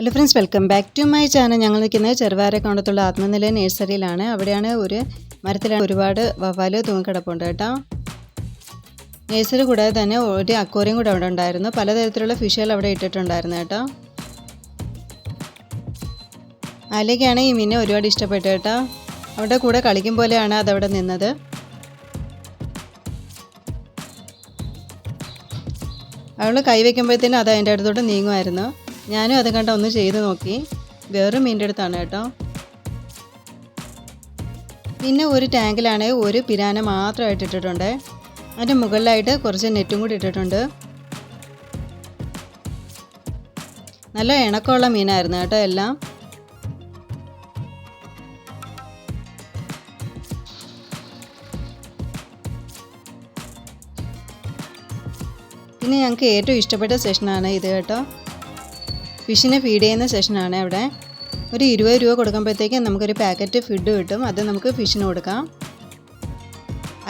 Hello friends, welcome back to my channel. ഞങ്ങൾ നിൽക്കുന്നത് ചെറുവാരക്കണ്ടത്തുള്ള ആത്മനില നഴ്സറിയിലാണ്. അവിടെയാണ് ഒരു മരത്തിലാണ് ഒരുപാട് വവ്വാല് തൂങ്ങിക്കിടപ്പുണ്ട് കേട്ടോ. നഴ്സറി കൂടാതെ തന്നെ ഒരു അക്വേറിയം കൂടെ അവിടെ ഉണ്ടായിരുന്നു. പലതരത്തിലുള്ള ഫിഷുകൾ അവിടെ ഇട്ടിട്ടുണ്ടായിരുന്നു കേട്ടോ. അലയ്ക്കാണ് ഈ മീനെ ഒരുപാട് ഇഷ്ടപ്പെട്ടു കേട്ടോ. അവിടെ കൂടെ കളിക്കും പോലെയാണ് അതവിടെ നിന്നത്. അവൾ കൈവയ്ക്കുമ്പോഴത്തേനും അത് അതിൻ്റെ അടുത്തോട്ട് നീങ്ങുമായിരുന്നു. ഞാനും അത് കണ്ട ഒന്ന് ചെയ്ത് നോക്കി. വേറൊരു മീൻ്റെ അടുത്താണ് കേട്ടോ. പിന്നെ ഒരു ടാങ്കിലാണ് ഒരു പിരാന മാത്രമായിട്ട് ഇട്ടിട്ടുണ്ട്. അതിൻ്റെ മുകളിലായിട്ട് കുറച്ച് നെറ്റും കൂടി ഇട്ടിട്ടുണ്ട്. നല്ല ഇണക്കമുള്ള മീനായിരുന്നു കേട്ടോ എല്ലാം. പിന്നെ ഞങ്ങൾക്ക് ഏറ്റവും ഇഷ്ടപ്പെട്ട സെഷനാണ് ഇത് കേട്ടോ. ഫിഷിനെ ഫീഡ് ചെയ്യുന്ന സെഷനാണ് അവിടെ. ഒരു 20 രൂപ കൊടുക്കുമ്പോഴത്തേക്കും നമുക്കൊരു പാക്കറ്റ് ഫുഡ് കിട്ടും. അത് നമുക്ക് ഫിഷിന് കൊടുക്കാം.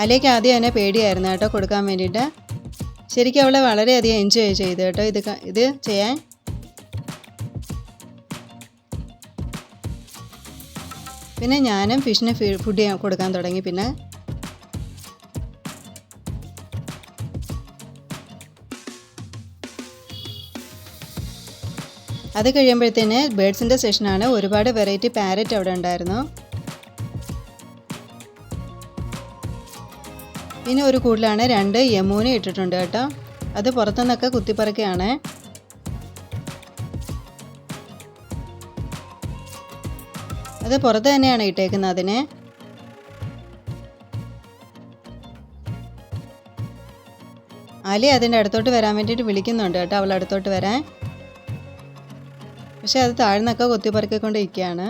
അലയ്ക്ക് ആദ്യം തന്നെ പേടിയായിരുന്നു കേട്ടോ കൊടുക്കാൻ വേണ്ടിയിട്ട്. ശരിക്കും അവളെ വളരെയധികം എൻജോയ് ചെയ്തു കേട്ടോ ഇത് ചെയ്യാൻ. പിന്നെ ഞാനും ഫിഷിന് ഫുഡ് കൊടുക്കാൻ തുടങ്ങി. പിന്നെ അത് കഴിയുമ്പോഴത്തേന് ബേഡ്സിൻ്റെ സെഷനാണ്. ഒരുപാട് വെറൈറ്റി പാരറ്റ് അവിടെ ഉണ്ടായിരുന്നു. പിന്നെ ഒരു കൂടിലാണ് 2 യമൂന ഇട്ടിട്ടുണ്ട് കേട്ടോ. അത് പുറത്തുനിന്നൊക്കെ കുത്തിപ്പറക്കുകയാണ്. അത് പുറത്ത് തന്നെയാണ് ഇട്ടേക്കുന്നത് അതിനെ. അലി അതിൻ്റെ അടുത്തോട്ട് വരാൻ വേണ്ടിയിട്ട് വിളിക്കുന്നുണ്ട് കേട്ടോ, അവൾ അടുത്തോട്ട് വരാൻ. പക്ഷെ അത് താഴ്ന്നൊക്കെ കൊത്തിപ്പറക്കിക്കൊണ്ടിരിക്കുകയാണ്.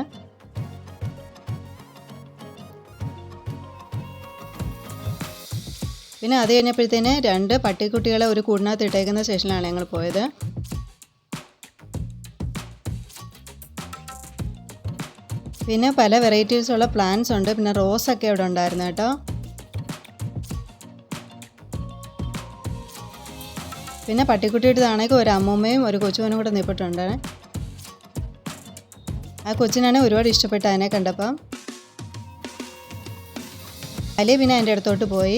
പിന്നെ അത് കഴിഞ്ഞപ്പോഴത്തേന് 2 പട്ടിക്കുട്ടികളെ ഒരു കൂടിനകത്ത് ഇട്ടേക്കുന്ന സെഷനിലാണ് ഞങ്ങൾ പോയത്. പിന്നെ പല വെറൈറ്റീസുള്ള പ്ലാന്റ്സ് ഉണ്ട്. പിന്നെ റോസൊക്കെ അവിടെ ഉണ്ടായിരുന്നു കേട്ടോ. പിന്നെ പട്ടിക്കുട്ടിയുടേതാണെങ്കിൽ ഒരു അമ്മൂമ്മയും ഒരു കൊച്ചുമോനും കൂടെ നിൽപ്പിട്ടുണ്ട്. ആ കൊച്ചിനാണ് ഒരുപാട് ഇഷ്ടപ്പെട്ട അതിനെ കണ്ടപ്പം. അലി പിന്നെ എൻ്റെ അടുത്തോട്ട് പോയി.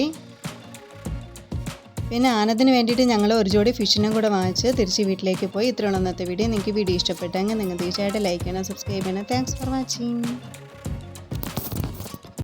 പിന്നെ ആനന്ദിന് വേണ്ടിയിട്ട് ഞങ്ങൾ ഒരു ജോഡി ഫിഷിനും കൂടെ വാങ്ങിച്ച് തിരിച്ച് വീട്ടിലേക്ക് പോയി. ഇത്രയുള്ള ഇന്നത്തെ വീഡിയോ. നിങ്ങൾക്ക് വീഡിയോ ഇഷ്ടപ്പെട്ടെങ്കിൽ നിങ്ങൾ തീർച്ചയായിട്ടും ലൈക്ക് ചെയ്യണം, സബ്സ്ക്രൈബ് ചെയ്യണം. Thanks for watching.